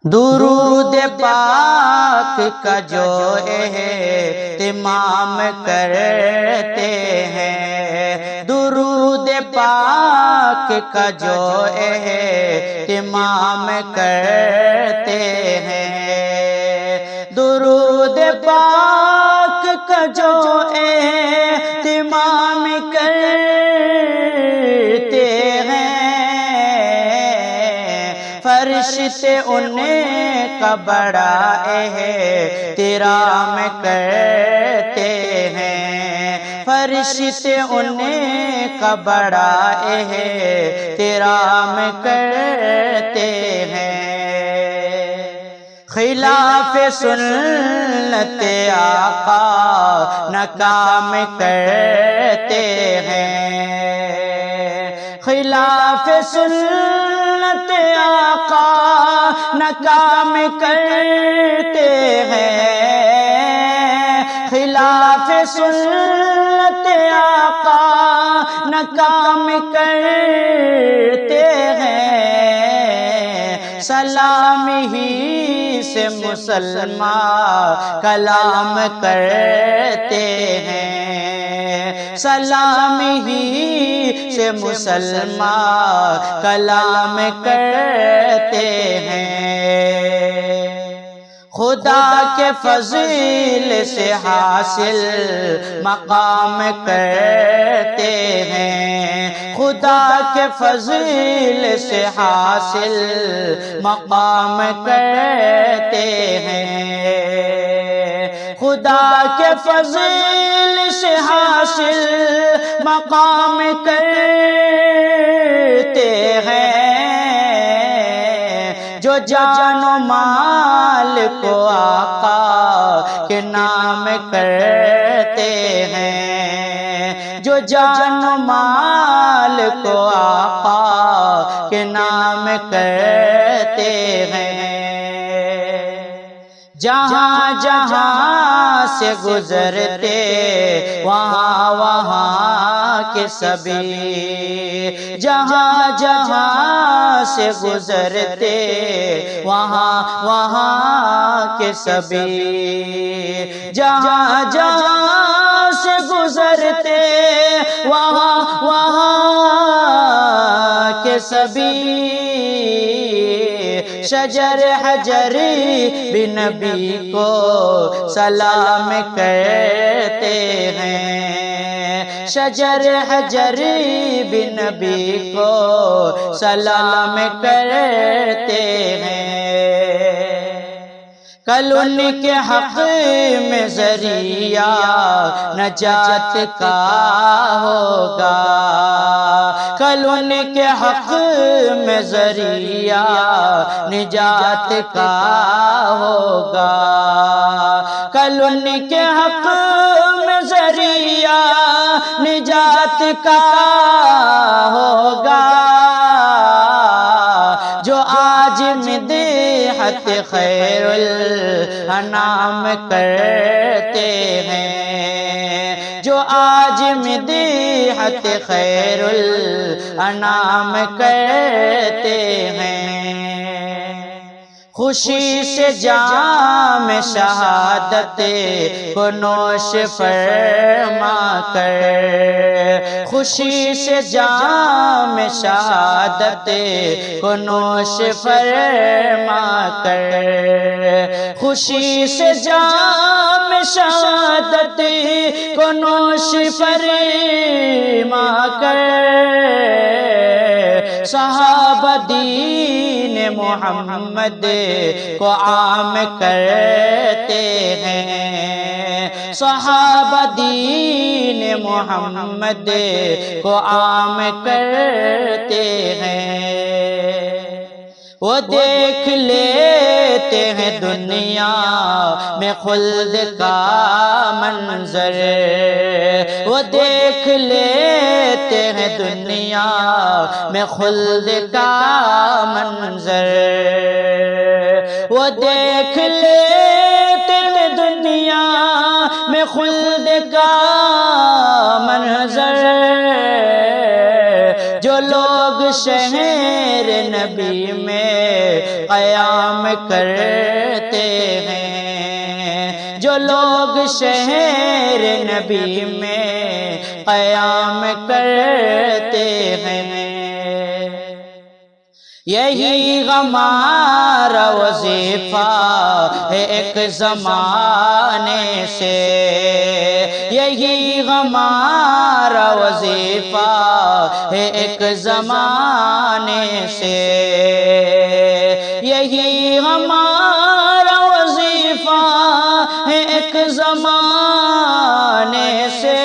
درود پاک کا جو اہتمام کرتے ہیں، درود پاک کا جو اہتمام کرتے ہیں، درود پاک کا جو اہتمام کرتے ہیں، فرشتے انہیں کا بڑا احترام کرتے ہیں، فرشتے انہیں کا بڑا احترام کرتے ہیں۔ خلاف سنت آقا ناکام کرتے ہیں، خلاف سنت آقا ناکام کرتے ہیں، خلاف سنت آقا ناکام کرتے ہیں، سلام ہی سے مسلمان کلام کرتے ہیں، سلام ہی سے مسلمان کلام کرتے ہیں، خدا کے فضل سے حاصل مقام کرتے ہیں، خدا کے فضل سے حاصل مقام کرتے ہیں، خدا کے فضل سے حاصل مقام کرتے ہیں، جو جان و مال کو آقا کے نام کرتے ہیں، جو جان و مال کو آقا کے نام کرتے ہیں، جہاں جہاں سے گزرتے وہاں وہاں کے سبھی، جہاں جہاں سے گزرتے وہاں وہاں کے سبھی، جہاں جہاں سے گزرتے وہاں وہاں کے سبھی، شجر حجر بھی نبی کو سلام کرتے ہیں، شجر حجر بھی نبی کو سلام کرتے ہیں، کل ان کے حق میں ذریعہ نجات کا ہوگا، کل ان کے حق میں ذریعہ نجات کا ہوگا، کل ان کے حق میں ذریعہ نجات کا ہوگا، جو آج مدحت خیر الانام کرتے ہیں، جو آج مدحت خیر الانام کرتے ہیں، خوشی سے جام شہادت کو نوش فرما کر، خوشی سے جام شہادت کو نوش فرما کر، خوشی سے جام شہادت کو نوش فرما کر، صحابہ دین محمد کو عام کرتے ہیں، صحابہ دین محمد کو عام کرتے ہیں، وہ دیکھ لیتے ہیں دنیا میں خلد کا منظر، وہ دیکھ لیتے ہیں دنیا میں خلد کا منظر، وہ دیکھ لیتے ہیں دنیا میں خلد کا منظر، جو لوگ شہر نبی میں قیام کرتے ہیں، جو لوگ شہر نبی میں قیام کرتے ہیں۔ یہی ہمارا وظیفہ ہے ایک زمانے سے، یہی ہمارا وظیفہ ہے ایک زمانے سے، یہی ہمارا وظیفہ ہے ایک زمانے سے۔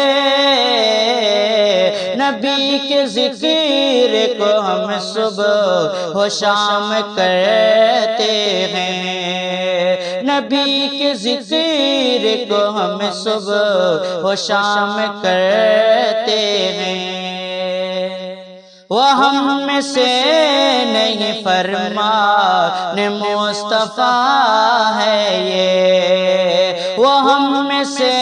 نبی کے ذکر کو ہم صبح و شام کرتے ہیں، نبی کے ذکر کو ہم صبح و شام کرتے ہیں۔ وہ ہم میں سے نہیں فرمان مصطفیٰ ہے یہ، وہ ہم میں سے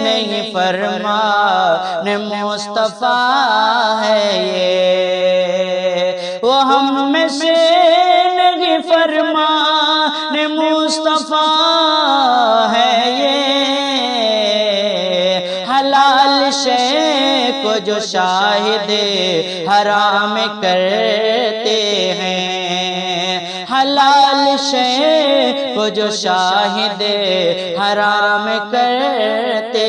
نہیں فرمان مصطفیٰ ہے یہ، وہ ہم میں سے نہیں فرمان مصطفیٰ ہے یہ۔ حلال شے کو جو شاہد حرام کرتے ہیں، حلال شے کو جو شاہد حرام کرتے